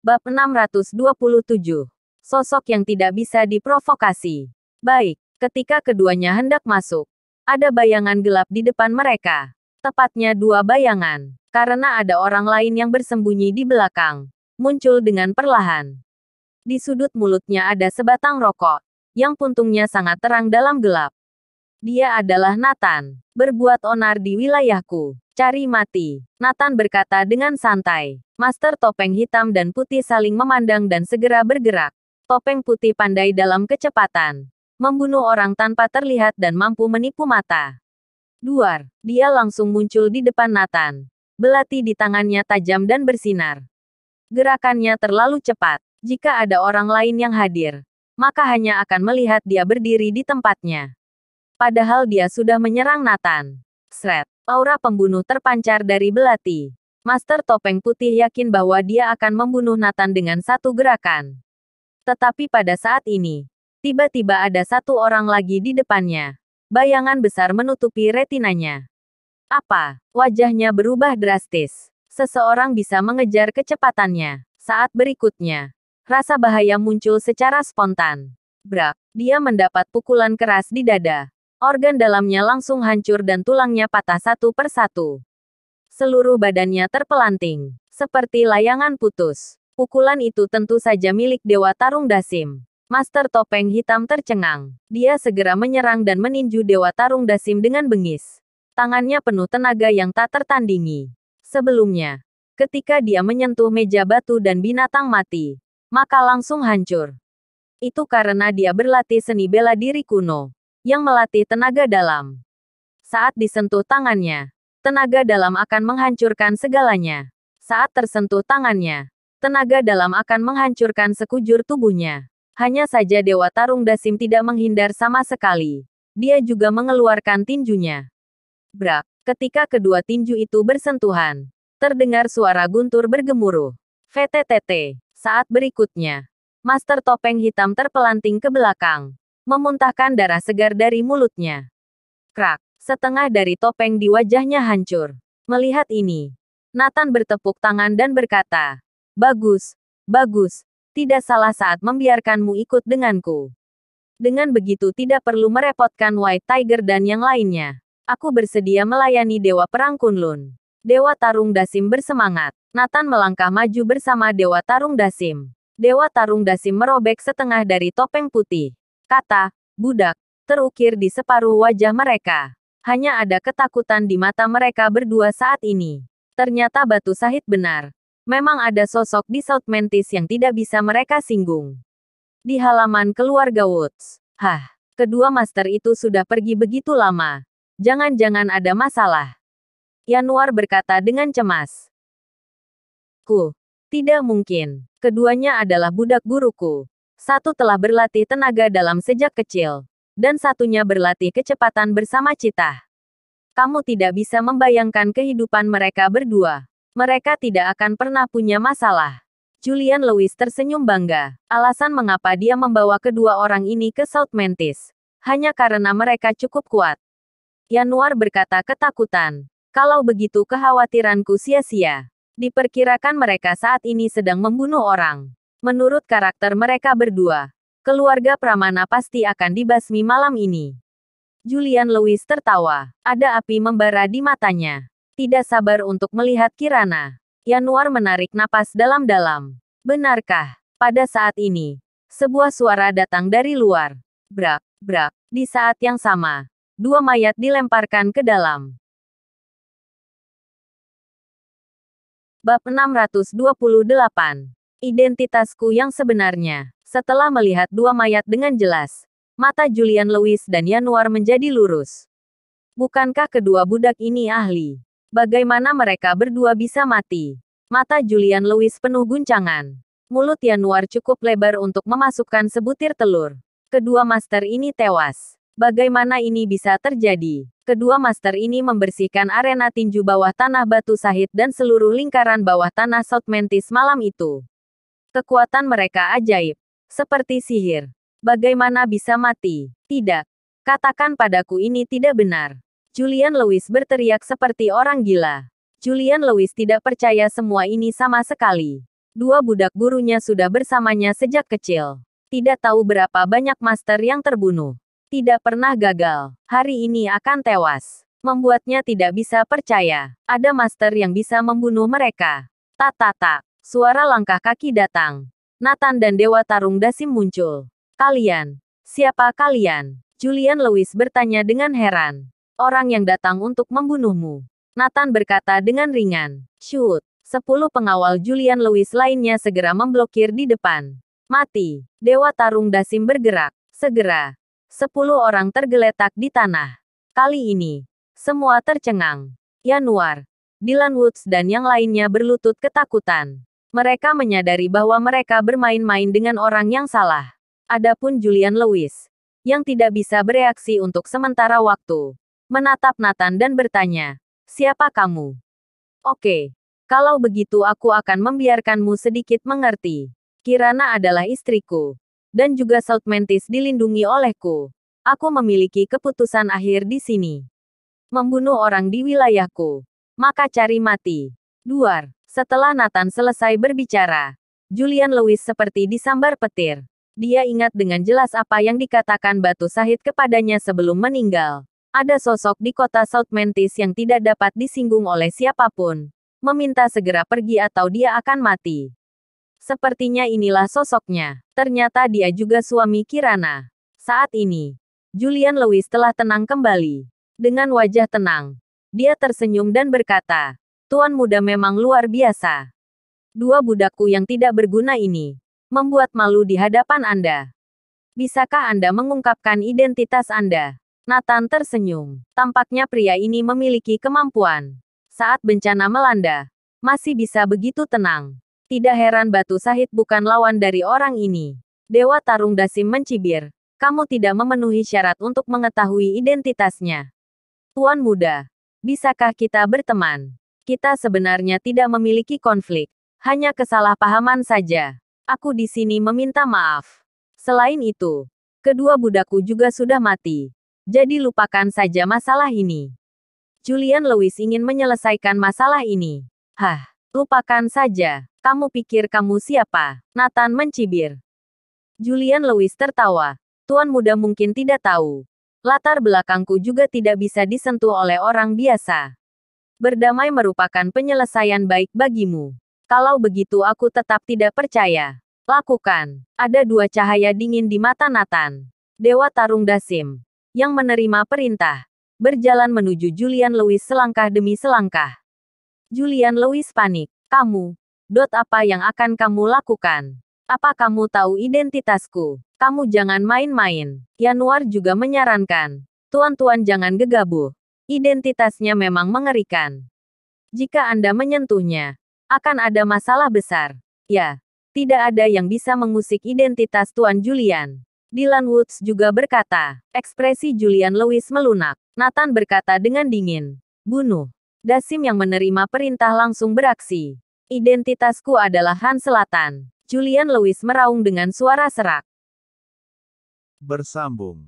Bab 627. Sosok yang tidak bisa diprovokasi. Baik, ketika keduanya hendak masuk, ada bayangan gelap di depan mereka. Tepatnya dua bayangan, karena ada orang lain yang bersembunyi di belakang. Muncul dengan perlahan. Di sudut mulutnya ada sebatang rokok, yang puntungnya sangat terang dalam gelap. Dia adalah Nathan. Berbuat onar di wilayahku. Cari mati. Nathan berkata dengan santai. Master topeng hitam dan putih saling memandang dan segera bergerak. Topeng putih pandai dalam kecepatan. Membunuh orang tanpa terlihat dan mampu menipu mata. Duar. Dia langsung muncul di depan Nathan. Belati di tangannya tajam dan bersinar. Gerakannya terlalu cepat. Jika ada orang lain yang hadir, maka hanya akan melihat dia berdiri di tempatnya. Padahal dia sudah menyerang Nathan. Sret. Aura pembunuh terpancar dari belati. Master topeng putih yakin bahwa dia akan membunuh Nathan dengan satu gerakan. Tetapi pada saat ini, tiba-tiba ada satu orang lagi di depannya. Bayangan besar menutupi retinanya. Apa? Wajahnya berubah drastis. Seseorang bisa mengejar kecepatannya. Saat berikutnya, rasa bahaya muncul secara spontan. Brak. Dia mendapat pukulan keras di dada. Organ dalamnya langsung hancur dan tulangnya patah satu persatu. Seluruh badannya terpelanting, seperti layangan putus. Pukulan itu tentu saja milik Dewa Tarung Dasim. Master topeng hitam tercengang. Dia segera menyerang dan meninju Dewa Tarung Dasim dengan bengis. Tangannya penuh tenaga yang tak tertandingi. Sebelumnya, ketika dia menyentuh meja batu dan binatang mati, maka langsung hancur. Itu karena dia berlatih seni bela diri kuno yang melatih tenaga dalam. Saat disentuh tangannya, tenaga dalam akan menghancurkan segalanya. Saat tersentuh tangannya, tenaga dalam akan menghancurkan sekujur tubuhnya. Hanya saja Dewa Tarung Dasim tidak menghindar sama sekali. Dia juga mengeluarkan tinjunya. Brak. Ketika kedua tinju itu bersentuhan, terdengar suara guntur bergemuruh. VTTT. Saat berikutnya, Master topeng hitam terpelanting ke belakang, memuntahkan darah segar dari mulutnya. Krak, setengah dari topeng di wajahnya hancur. Melihat ini, Nathan bertepuk tangan dan berkata, "Bagus, bagus, tidak salah saat membiarkanmu ikut denganku. Dengan begitu tidak perlu merepotkan White Tiger dan yang lainnya. Aku bersedia melayani Dewa Perang Kunlun." Dewa Tarung Dasim bersemangat. Nathan melangkah maju bersama Dewa Tarung Dasim. Dewa Tarung Dasim merobek setengah dari topeng putih. Kata, "Budak," terukir di separuh wajah mereka. Hanya ada ketakutan di mata mereka berdua saat ini. Ternyata Batu Sahid benar. Memang ada sosok di South Mantis yang tidak bisa mereka singgung. Di halaman keluarga Woods. Hah, kedua master itu sudah pergi begitu lama. Jangan-jangan ada masalah. Yanuar berkata dengan cemas. Tidak mungkin. Keduanya adalah budak guruku. Satu telah berlatih tenaga dalam sejak kecil, dan satunya berlatih kecepatan bersama Citah. Kamu tidak bisa membayangkan kehidupan mereka berdua. Mereka tidak akan pernah punya masalah. Julian Lewis tersenyum bangga. Alasan mengapa dia membawa kedua orang ini ke South Mantis, hanya karena mereka cukup kuat. Yanuar berkata ketakutan. Kalau begitu kekhawatiranku sia-sia. Diperkirakan mereka saat ini sedang membunuh orang. Menurut karakter mereka berdua, keluarga Pramana pasti akan dibasmi malam ini. Julian Lewis tertawa. Ada api membara di matanya. Tidak sabar untuk melihat Kirana. Yanuar menarik napas dalam-dalam. Benarkah? Pada saat ini, sebuah suara datang dari luar. Brak, brak. Di saat yang sama, dua mayat dilemparkan ke dalam. Bab 628. Identitasku yang sebenarnya. Setelah melihat dua mayat dengan jelas, mata Julian Lewis dan Yanuar menjadi lurus. Bukankah kedua budak ini ahli? Bagaimana mereka berdua bisa mati? Mata Julian Lewis penuh guncangan. Mulut Yanuar cukup lebar untuk memasukkan sebutir telur. Kedua master ini tewas. Bagaimana ini bisa terjadi? Kedua master ini membersihkan arena tinju bawah tanah Batu Sahid dan seluruh lingkaran bawah tanah South Mantis malam itu. Kekuatan mereka ajaib. Seperti sihir. Bagaimana bisa mati? Tidak. Katakan padaku ini tidak benar. Julian Lewis berteriak seperti orang gila. Julian Lewis tidak percaya semua ini sama sekali. Dua budak gurunya sudah bersamanya sejak kecil. Tidak tahu berapa banyak master yang terbunuh. Tidak pernah gagal. Hari ini akan tewas. Membuatnya tidak bisa percaya. Ada master yang bisa membunuh mereka. Tak tak tak. Suara langkah kaki datang. Nathan dan Dewa Tarung Dasim muncul. Kalian. Siapa kalian? Julian Lewis bertanya dengan heran. Orang yang datang untuk membunuhmu. Nathan berkata dengan ringan. Shoot. 10 pengawal Julian Lewis lainnya segera memblokir di depan. Mati. Dewa Tarung Dasim bergerak. Segera. 10 orang tergeletak di tanah. Kali ini. Semua tercengang. Yanuar, Dylan Woods dan yang lainnya berlutut ketakutan. Mereka menyadari bahwa mereka bermain-main dengan orang yang salah. Adapun Julian Lewis, yang tidak bisa bereaksi untuk sementara waktu, menatap Nathan dan bertanya, "Siapa kamu?" "Oke. Kalau begitu aku akan membiarkanmu sedikit mengerti. Kirana adalah istriku. Dan juga South Mantis dilindungi olehku. Aku memiliki keputusan akhir di sini. Membunuh orang di wilayahku. Maka cari mati." Duar. Setelah Nathan selesai berbicara, Julian Lewis seperti disambar petir. Dia ingat dengan jelas apa yang dikatakan Batu Sahid kepadanya sebelum meninggal. Ada sosok di kota South Mantis yang tidak dapat disinggung oleh siapapun. Meminta segera pergi atau dia akan mati. Sepertinya inilah sosoknya. Ternyata dia juga suami Kirana. Saat ini, Julian Lewis telah tenang kembali. Dengan wajah tenang, dia tersenyum dan berkata, "Tuan muda memang luar biasa. Dua budakku yang tidak berguna ini membuat malu di hadapan Anda. Bisakah Anda mengungkapkan identitas Anda?" Nathan tersenyum. Tampaknya pria ini memiliki kemampuan. Saat bencana melanda, masih bisa begitu tenang. Tidak heran Batu Sahid bukan lawan dari orang ini. Dewa Tarung Dasim mencibir. "Kamu tidak memenuhi syarat untuk mengetahui identitasnya. Tuan muda, bisakah kita berteman? Kita sebenarnya tidak memiliki konflik. Hanya kesalahpahaman saja. Aku di sini meminta maaf. Selain itu, kedua budakku juga sudah mati. Jadi lupakan saja masalah ini." Julian Lewis ingin menyelesaikan masalah ini. "Hah, lupakan saja. Kamu pikir kamu siapa?" Nathan mencibir. Julian Lewis tertawa. "Tuan muda mungkin tidak tahu. Latar belakangku juga tidak bisa disentuh oleh orang biasa. Berdamai merupakan penyelesaian baik bagimu. Kalau begitu aku tetap tidak percaya. Lakukan." Ada dua cahaya dingin di mata Nathan. Dewa Tarung Dasim, yang menerima perintah, berjalan menuju Julian Lewis selangkah demi selangkah. Julian Lewis panik. "Kamu, apa yang akan kamu lakukan? Apa kamu tahu identitasku? Kamu jangan main-main." Yanuar juga menyarankan, "Tuan-tuan jangan gegabah. Identitasnya memang mengerikan. Jika Anda menyentuhnya, akan ada masalah besar." "Ya, tidak ada yang bisa mengusik identitas Tuan Julian." Dylan Woods juga berkata. Ekspresi Julian Lewis melunak. Nathan berkata dengan dingin, "Bunuh." Dasim yang menerima perintah langsung beraksi. "Identitasku adalah Han Selatan." Julian Lewis meraung dengan suara serak. Bersambung.